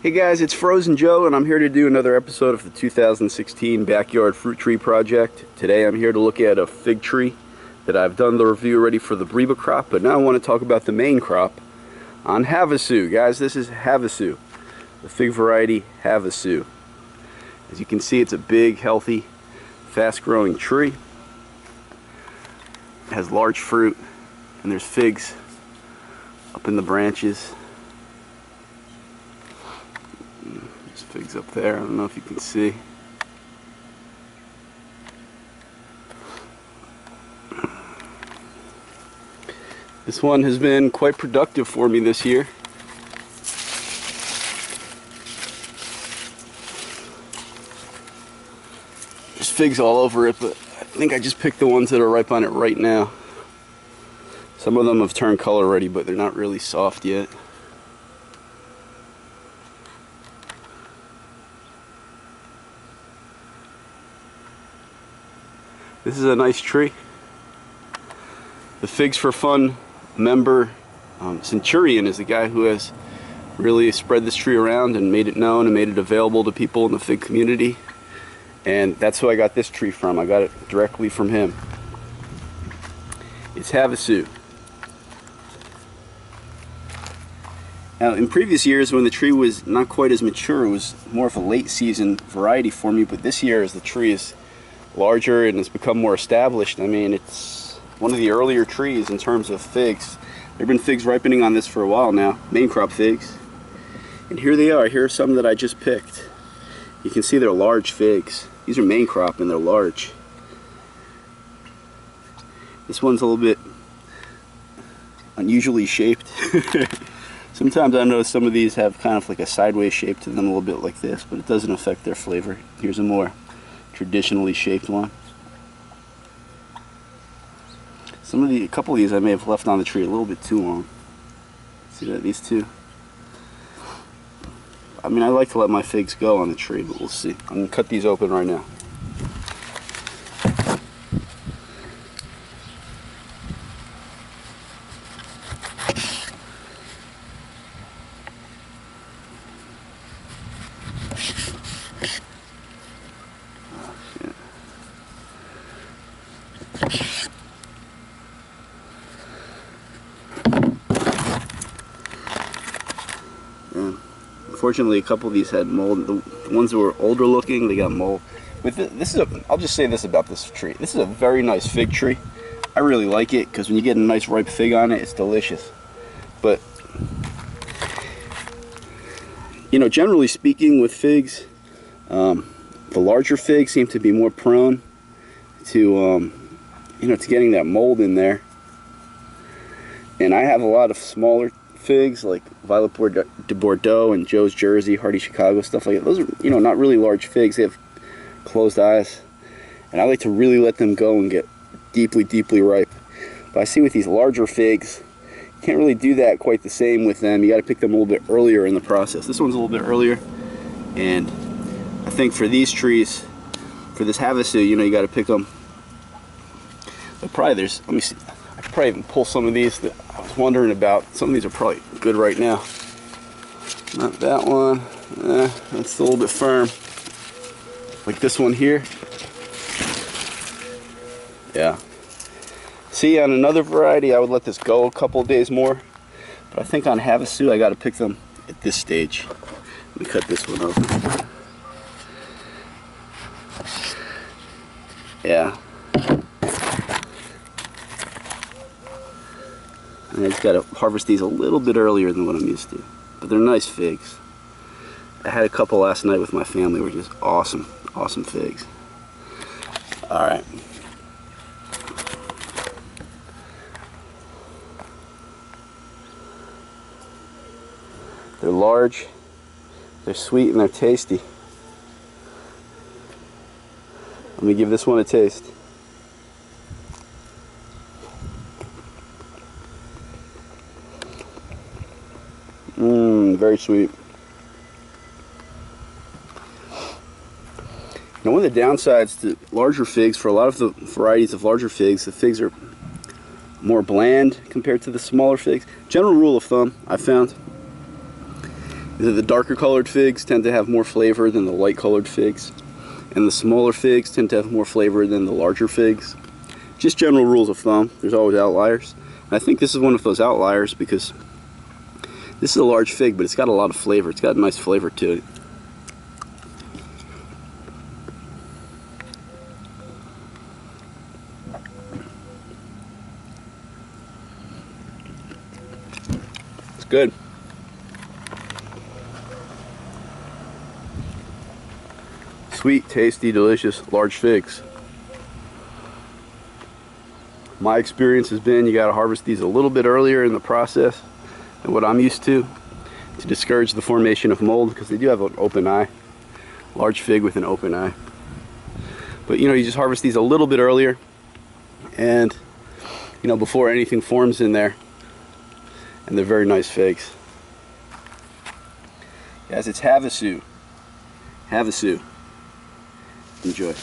Hey guys, it's Frozen Joe and I'm here to do another episode of the 2016 Backyard Fruit Tree Project. Today I'm here to look at a fig tree that I've done the review already for the Breba crop, but now I want to talk about the main crop on Havasu. Guys, this is Havasu, the fig variety Havasu. As you can see, it's a big, healthy, fast-growing tree. It has large fruit and there's figs up in the branches. Figs up there, I don't know if you can see. This one has been quite productive for me this year. There's figs all over it, but I think I just picked the ones that are ripe on it right now. Some of them have turned color already, but they're not really soft yet. This is a nice tree. The Figs for Fun member, Centurion, is the guy who has really spread this tree around and made it known and made it available to people in the fig community. And that's who I got this tree from. I got it directly from him. It's Havasu. Now, in previous years when the tree was not quite as mature, it was more of a late season variety for me, but this year as the tree is larger and has become more established, I mean, it's one of the earlier trees in terms of figs. There have been figs ripening on this for a while now, main crop figs. And here they are. Here are some that I just picked. You can see they're large figs. These are main crop and they're large. This one's a little bit unusually shaped. Sometimes I notice some of these have kind of like a sideways shape to them, a little bit like this, but it doesn't affect their flavor. Here's a more traditionally shaped one. A couple of these I may have left on the tree a little bit too long. See that? These two. I mean, I like to let my figs go on the tree, but we'll see. I'm going to cut these open right now. Unfortunately, a couple of these had mold. The ones that were older looking, they got mold. I'll just say this about this tree. This is a very nice fig tree. I really like it because when you get a nice ripe fig on it, it's delicious. But, you know, generally speaking with figs, the larger figs seem to be more prone to, to getting that mold in there. And I have a lot of smaller figs like Violet de Bordeaux and Joe's Jersey, Hardy Chicago, stuff like that. Those are, not really large figs. They have closed eyes, and I like to really let them go and get deeply, deeply ripe. But I see with these larger figs, you can't really do that quite the same with them. You got to pick them a little bit earlier in the process. This one's a little bit earlier, and I think for these trees, for this Havasu, you got to pick them. But probably let me see. I could probably even pull some of these that I was wondering about. Some of these are probably good right now. Not that one. That's a little bit firm. Like this one here. Yeah. See, on another variety, I would let this go a couple days more. But I think on Havasu, I got to pick them at this stage. Let me cut this one open. Yeah. And I just got to harvest these a little bit earlier than what I'm used to. But they're nice figs. I had a couple last night with my family, which is awesome, awesome figs. Alright. They're large, they're sweet, and they're tasty. Let me give this one a taste. Very sweet. Now, one of the downsides to larger figs, for a lot of the varieties of larger figs, the figs are more bland compared to the smaller figs. General rule of thumb, I found, The darker colored figs tend to have more flavor than the light colored figs, and the smaller figs tend to have more flavor than the larger figs. Just general rules of thumb. There's always outliers. And I think this is one of those outliers because this is a large fig, but it's got a lot of flavor. It's got a nice flavor to it. It's good. Sweet, tasty, delicious, large figs. My experience has been you got to harvest these a little bit earlier in the process than what I'm used to discourage the formation of mold, because they do have an open eye. Large fig with an open eye. But you know, you just harvest these a little bit earlier, and you know, before anything forms in there, and they're very nice figs. Guys, it's Havasu. Havasu. Enjoy.